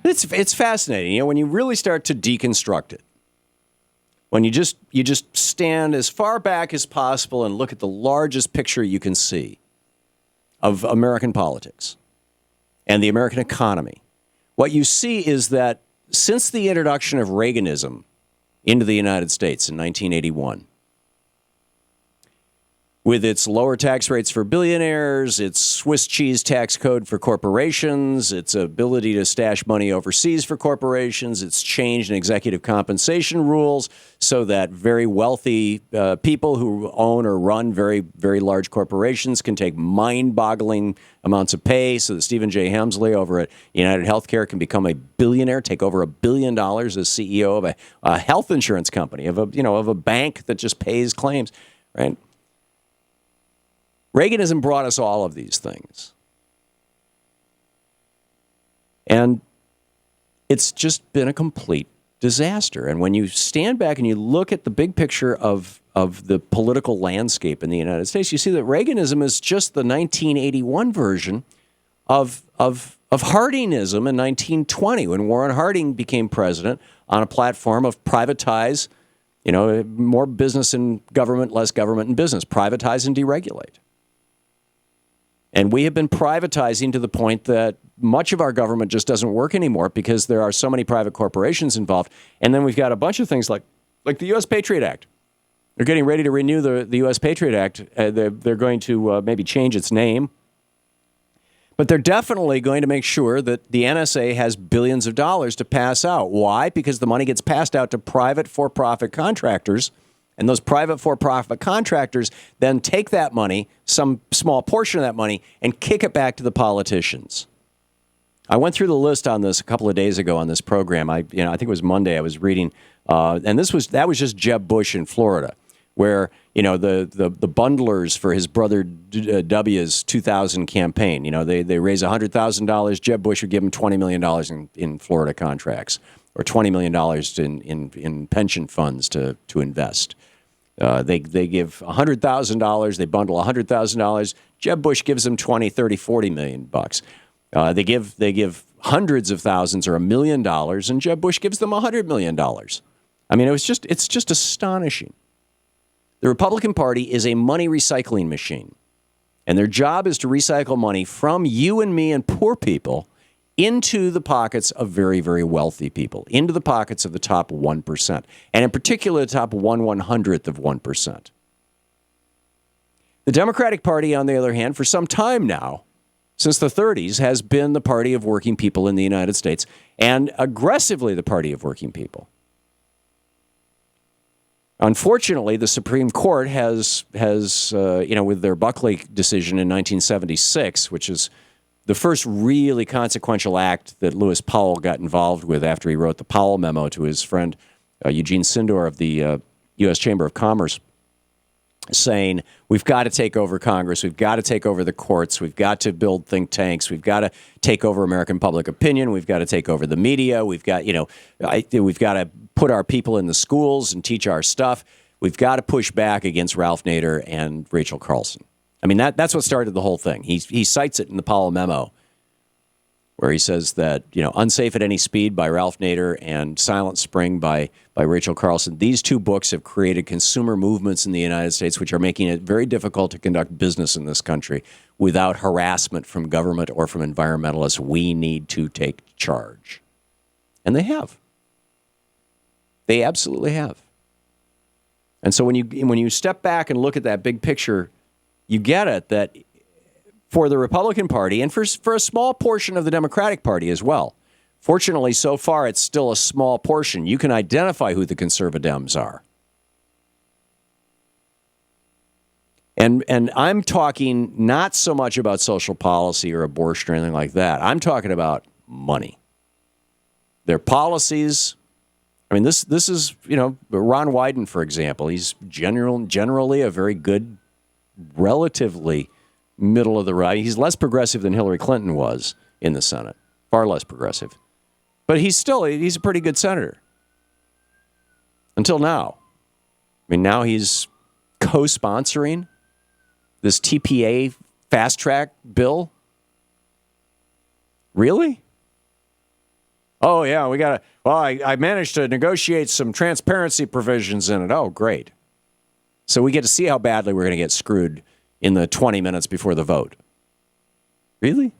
It's fascinating, when you really start to deconstruct it. When you just stand as far back as possible and look at the largest picture you can see of American politics and the American economy, what you see is that since the introduction of Reaganism into the United States in 1981, with its lower tax rates for billionaires, its Swiss cheese tax code for corporations, its ability to stash money overseas for corporations, its change in executive compensation rules so that very wealthy people who own or run very, very large corporations can take mind-boggling amounts of pay so that Stephen J. Hemsley over at United Healthcare can become a billionaire, take over $1 billion as CEO of a health insurance company, of a bank that just pays claims, right? Reaganism brought us all of these things. And it's just been a complete disaster. And when you stand back and you look at the big picture of the political landscape in the United States, you see that Reaganism is just the 1981 version of Hardingism in 1920, when Warren Harding became president on a platform of privatize, more business and government, less government and business, privatize and deregulate. And we have been privatizing to the point that much of our government just doesn't work anymore because there are so many private corporations involved. And then we've got a bunch of things like the U.S. Patriot Act. They're getting ready to renew the U.S. Patriot Act. They're going to maybe change its name. But they're definitely going to make sure that the NSA has billions of dollars to pass out. Why? Because the money gets passed out to private for-profit contractors. And those private for-profit contractors then take that money, some small portion of that money, and kick it back to the politicians. I went through the list on this a couple of days ago on this program. I think it was Monday. I was reading, and that was just Jeb Bush in Florida, where the bundlers for his brother W's 2000 campaign. They raise $100,000. Jeb Bush would give him $20 million in Florida contracts, or $20 million in pension funds to invest. They give $100,000. They bundle $100,000. Jeb Bush gives them 20, 30, 40 million bucks. They give hundreds of thousands or $1 million, and Jeb Bush gives them $100 million. I mean, it's just astonishing. The Republican Party is a money recycling machine, and their job is to recycle money from you and me and poor people into the pockets of very, very wealthy people, into the pockets of the top 1%, and in particular, the top 1/100th of 1%. The Democratic Party, on the other hand, for some time now, since the 30s, has been the party of working people in the United States, and aggressively the party of working people. Unfortunately, the Supreme Court has with their Buckley decision in 1976, which is the first really consequential act that Lewis Powell got involved with after he wrote the Powell memo to his friend Eugene Sindor of the U.S. Chamber of Commerce, saying, we've got to take over Congress, we've got to take over the courts, we've got to build think tanks, we've got to take over American public opinion, we've got to take over the media, we've got to put our people in the schools and teach our stuff, we've got to push back against Ralph Nader and Rachel Carlson. I mean, that's what started the whole thing. He cites it in the Powell memo, where he says that, Unsafe at Any Speed by Ralph Nader and Silent Spring by Rachel Carlson, these two books have created consumer movements in the United States which are making it very difficult to conduct business in this country without harassment from government or from environmentalists. We need to take charge. And they have. They absolutely have. And so when you step back and look at that big picture, you get it that for the Republican Party and for a small portion of the Democratic Party as well. Fortunately, so far, it's still a small portion. You can identify who the conservadems are. And I'm talking not so much about social policy or abortion or anything like that. I'm talking about money. Their policies. I mean, this is, Ron Wyden, for example. He's generally a very good, relatively middle of the right. He's less progressive than Hillary Clinton was in the Senate, far less progressive. But he's a pretty good senator. Until now. I mean, now he's co-sponsoring this TPA fast track bill. Really? Oh, yeah, I managed to negotiate some transparency provisions in it. Oh, great. So we get to see how badly we're going to get screwed in the 20 minutes before the vote. Really?